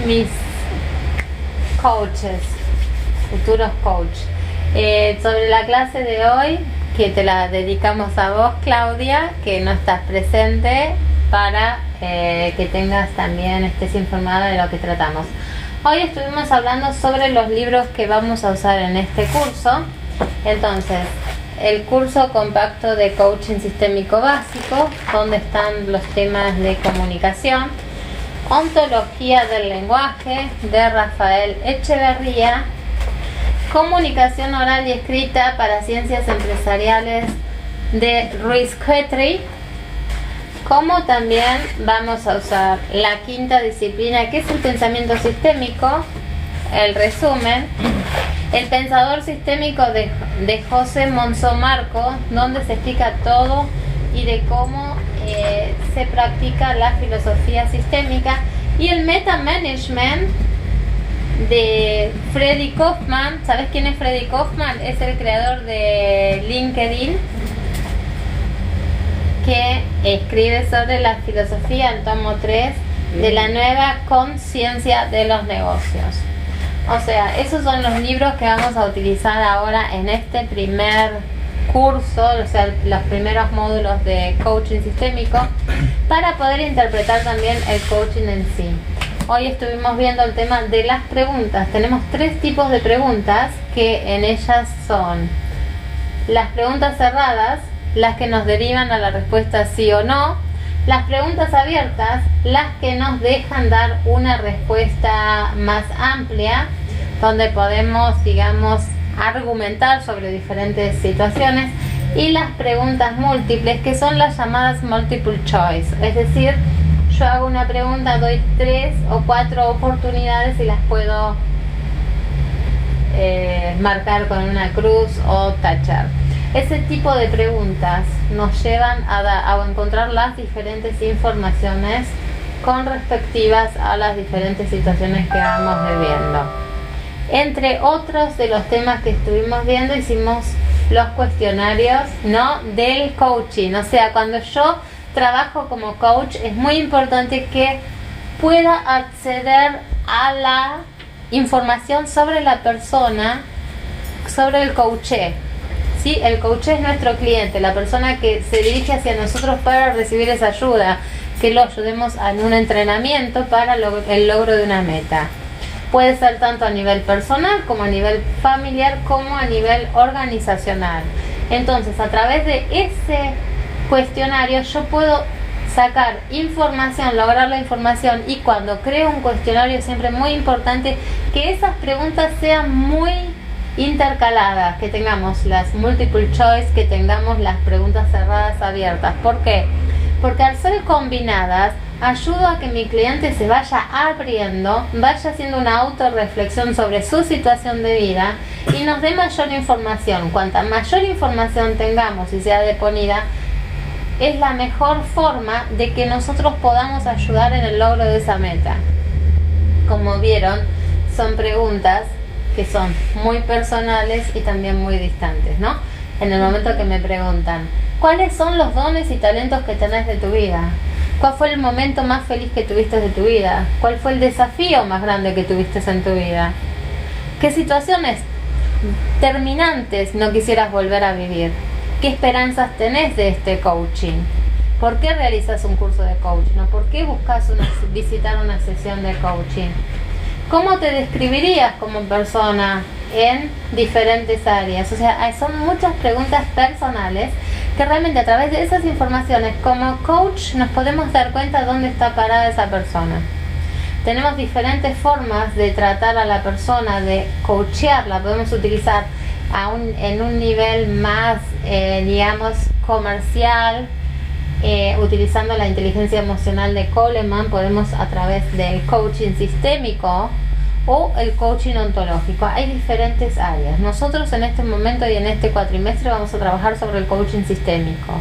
mis coaches, futuros coach, sobre la clase de hoy, que te la dedicamos a vos, Claudia, que no estás presente, para que estés informada de lo que tratamos. Hoy estuvimos hablando sobre los libros que vamos a usar en este curso. Entonces, el curso compacto de coaching sistémico básico, donde están los temas de comunicación, ontología del lenguaje de Rafael Echeverría, comunicación oral y escrita para ciencias empresariales de Ruiz Quetri, como también vamos a usar la quinta disciplina, que es el pensamiento sistémico, el resumen, el pensador sistémico de José Monzó Marco, donde se explica todo y de cómo se practica la filosofía sistémica, y el meta-management de Freddy Kaufman. ¿Sabes quién es Freddy Kaufman? Es el creador de LinkedIn, que escribe sobre la filosofía en tomo 3 de la nueva conciencia de los negocios. O sea, esos son los libros que vamos a utilizar ahora en este primer curso, o sea, los primeros módulos de coaching sistémico, para poder interpretar también el coaching en sí. Hoy estuvimos viendo el tema de las preguntas. Tenemos 3 tipos de preguntas, que en ellas son las preguntas cerradas, las que nos derivan a la respuesta sí o no; las preguntas abiertas, las que nos dejan dar una respuesta más amplia, donde podemos, digamos, argumentar sobre diferentes situaciones; y las preguntas múltiples, que son las llamadas multiple choice. Es decir, yo hago una pregunta, doy 3 o 4 oportunidades y las puedo marcar con una cruz o tachar. Ese tipo de preguntas nos llevan a encontrar las diferentes informaciones con respectivas a las diferentes situaciones que vamos viviendo. Entre otros de los temas que estuvimos viendo, hicimos los cuestionarios, ¿no?, del coaching. O sea, cuando yo trabajo como coach, es muy importante que pueda acceder a la información sobre la persona, sobre el coaché. ¿Sí? El coach es nuestro cliente, la persona que se dirige hacia nosotros para recibir esa ayuda, que lo ayudemos en un entrenamiento para el logro de una meta. Puede ser tanto a nivel personal, como a nivel familiar, como a nivel organizacional. Entonces, a través de ese cuestionario yo puedo sacar información, lograr la información, y cuando creo un cuestionario es siempre muy importante que esas preguntas sean muy intercaladas, que tengamos las multiple choice, que tengamos las preguntas cerradas, abiertas. ¿Por qué? Porque al ser combinadas ayuda a que mi cliente se vaya abriendo, vaya haciendo una autorreflexión sobre su situación de vida y nos dé mayor información. Cuanta mayor información tengamos y sea deponida, es la mejor forma de que nosotros podamos ayudar en el logro de esa meta. Como vieron, son preguntas que son muy personales y también muy distantes, ¿no? En el momento que me preguntan, ¿cuáles son los dones y talentos que tenés de tu vida? ¿Cuál fue el momento más feliz que tuviste de tu vida? ¿Cuál fue el desafío más grande que tuviste en tu vida? ¿Qué situaciones terminantes no quisieras volver a vivir? ¿Qué esperanzas tenés de este coaching? ¿Por qué realizas un curso de coaching? ¿O por qué buscas visitar una sesión de coaching? ¿Cómo te describirías como persona en diferentes áreas? O sea, son muchas preguntas personales que realmente a través de esas informaciones como coach nos podemos dar cuenta dónde está parada esa persona. Tenemos diferentes formas de tratar a la persona, de coachearla. Podemos utilizar en un nivel más, digamos, comercial, utilizando la inteligencia emocional de Coleman. Podemos a través del coaching sistémico o el coaching ontológico. Hay diferentes áreas. Nosotros en este momento y en este cuatrimestre vamos a trabajar sobre el coaching sistémico,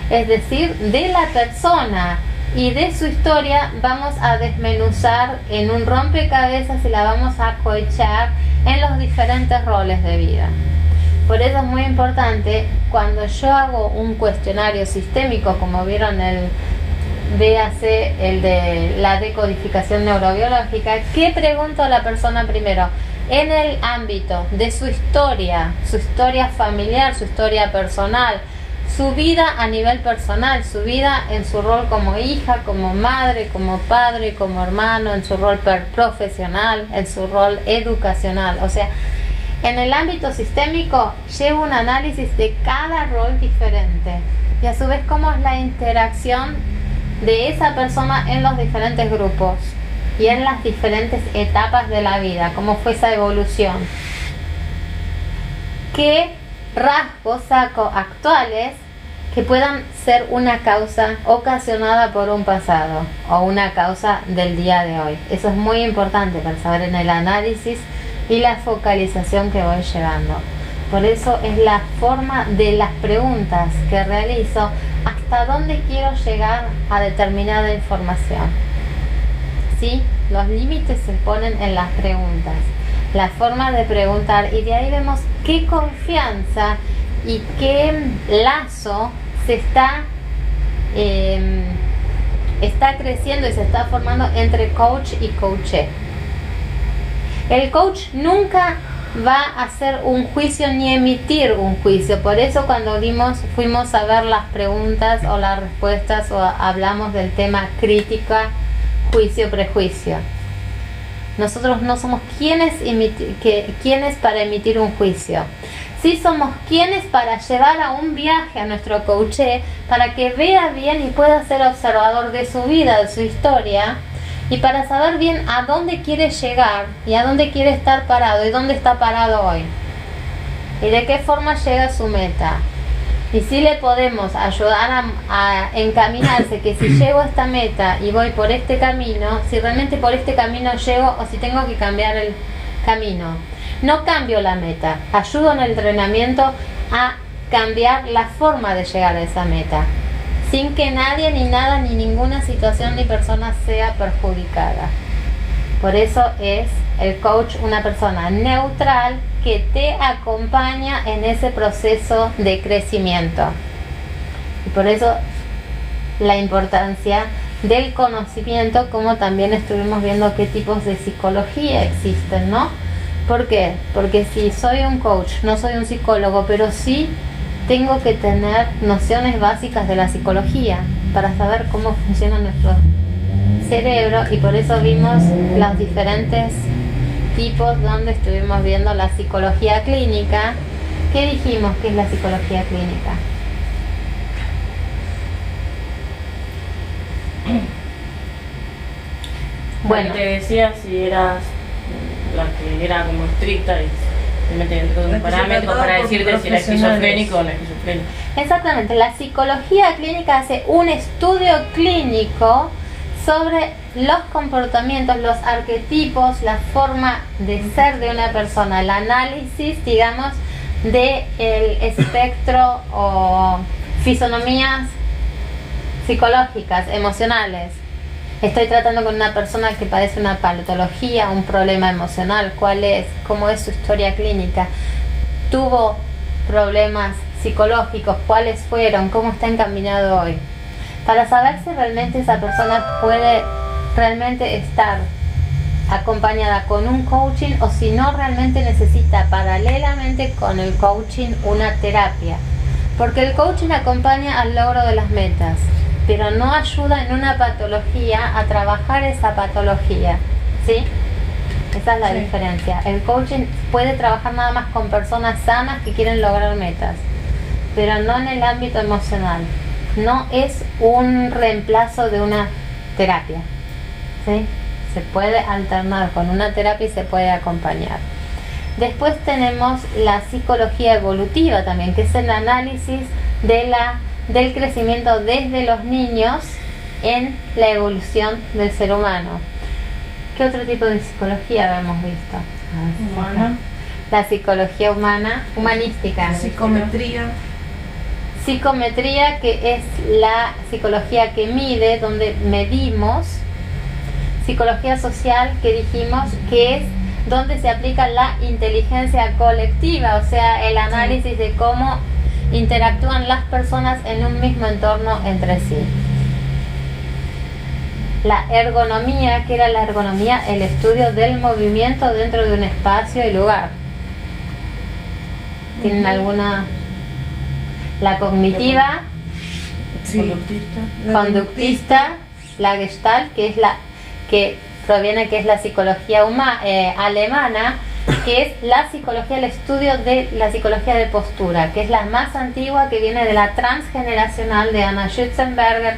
es decir, de la persona y de su historia. Vamos a desmenuzar en un rompecabezas y la vamos a coachar en los diferentes roles de vida. Por eso es muy importante, cuando yo hago un cuestionario sistémico, como vieron véase el de la decodificación neurobiológica, ¿qué pregunto a la persona primero? En el ámbito de su historia familiar, su historia personal, su vida a nivel personal, su vida en su rol como hija, como madre, como padre, como hermano, en su rol profesional, en su rol educacional. O sea, en el ámbito sistémico llevo un análisis de cada rol diferente y a su vez cómo es la interacción de esa persona en los diferentes grupos y en las diferentes etapas de la vida, cómo fue esa evolución. ¿Qué rasgos saco actuales que puedan ser una causa ocasionada por un pasado o una causa del día de hoy? Eso es muy importante para saber en el análisis y la focalización que voy llevando. Por eso es la forma de las preguntas que realizo, hasta dónde quiero llegar a determinada información. ¿Sí? Los límites se ponen en las preguntas, la forma de preguntar, y de ahí vemos qué confianza y qué lazo se está creciendo y se está formando entre coach y coaché. El coach nunca va a hacer un juicio ni emitir un juicio. Por eso cuando fuimos a ver las preguntas o las respuestas o hablamos del tema crítica, juicio, prejuicio. Nosotros no somos quienes para emitir un juicio. Sí somos quienes para llevar a un viaje a nuestro coaché para que vea bien y pueda ser observador de su vida, de su historia, y para saber bien a dónde quiere llegar y a dónde quiere estar parado y dónde está parado hoy y de qué forma llega a su meta, y si le podemos ayudar a encaminarse, que si llego a esta meta y voy por este camino, si realmente por este camino llego o si tengo que cambiar el camino. No cambio la meta, ayudo en el entrenamiento a cambiar la forma de llegar a esa meta, sin que nadie, ni nada, ni ninguna situación ni persona sea perjudicada. Por eso es el coach una persona neutral que te acompaña en ese proceso de crecimiento. Y por eso la importancia del conocimiento, como también estuvimos viendo qué tipos de psicología existen, ¿no? ¿Por qué? Porque si soy un coach, no soy un psicólogo, pero sí tengo que tener nociones básicas de la psicología para saber cómo funciona nuestro cerebro, y por eso vimos los diferentes tipos donde estuvimos viendo la psicología clínica. ¿Qué dijimos que es la psicología clínica? Bueno, te decía si eras la que era como estricta y se mete dentro de un parámetro para decirte si era esquizofrénico o no esquizofrénico. Exactamente, la psicología clínica hace un estudio clínico sobre los comportamientos, los arquetipos, la forma de ser de una persona, el análisis, digamos, del espectro o fisonomías psicológicas, emocionales. Estoy tratando con una persona que padece una patología, un problema emocional. ¿Cuál es? ¿Cómo es su historia clínica? ¿Tuvo problemas psicológicos? ¿Cuáles fueron? ¿Cómo está encaminado hoy? Para saber si realmente esa persona puede realmente estar acompañada con un coaching o si no realmente necesita paralelamente con el coaching una terapia. Porque el coaching acompaña al logro de las metas, pero no ayuda en una patología a trabajar esa patología, ¿sí? Esa es la diferencia. El coaching puede trabajar nada más con personas sanas que quieren lograr metas, pero no en el ámbito emocional. No es un reemplazo de una terapia, ¿sí? Se puede alternar con una terapia y se puede acompañar. Después tenemos la psicología evolutiva también, que es el análisis del crecimiento desde los niños en la evolución del ser humano. ¿Qué otro tipo de psicología hemos visto? Humana. La psicología humana, humanística. Psicometría, que es la psicología que mide, donde medimos. Psicología social, que dijimos que es donde se aplica la inteligencia colectiva, o sea, el análisis de cómo interactúan las personas en un mismo entorno entre sí. la ergonomía, que era la ergonomía, el estudio del movimiento dentro de un espacio y lugar. ¿Tienen alguna? La cognitiva, Sí. conductista, la Gestalt, que es la que proviene, que es la psicología alemana, que es la psicología, el estudio de la psicología de postura, que es la más antigua, que viene de la transgeneracional de Anna Schützenberger,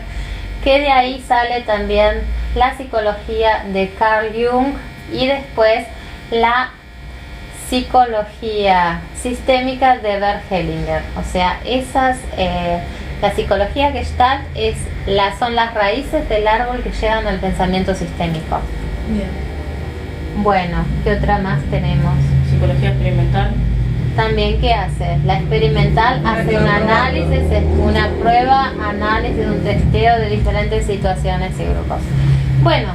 que de ahí sale también la psicología de Carl Jung y después la psicología sistémica de Bert Hellinger. O sea, la psicología Gestalt son las raíces del árbol que llevan al pensamiento sistémico. Bien. Bueno, ¿qué otra más tenemos? Psicología experimental. También, ¿qué hace? La experimental hace un análisis, una prueba, análisis, un testeo de diferentes situaciones y grupos. Bueno,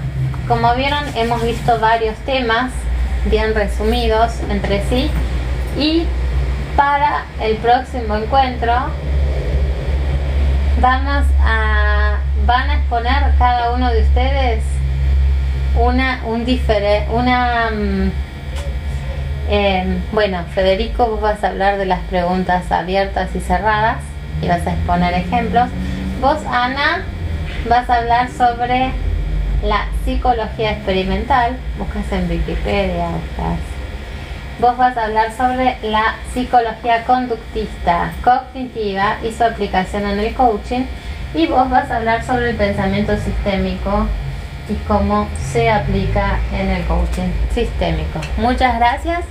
como vieron, hemos visto varios temas bien resumidos entre sí, y para el próximo encuentro van a exponer cada uno de ustedes bueno, Federico, vos vas a hablar de las preguntas abiertas y cerradas y vas a exponer ejemplos. Vos, Ana, vas a hablar sobre la psicología experimental. Buscas en Wikipedia, Vos vas a hablar sobre la psicología conductista, cognitiva y su aplicación en el coaching. Y vos vas a hablar sobre el pensamiento sistémico y cómo se aplica en el coaching sistémico. Muchas gracias.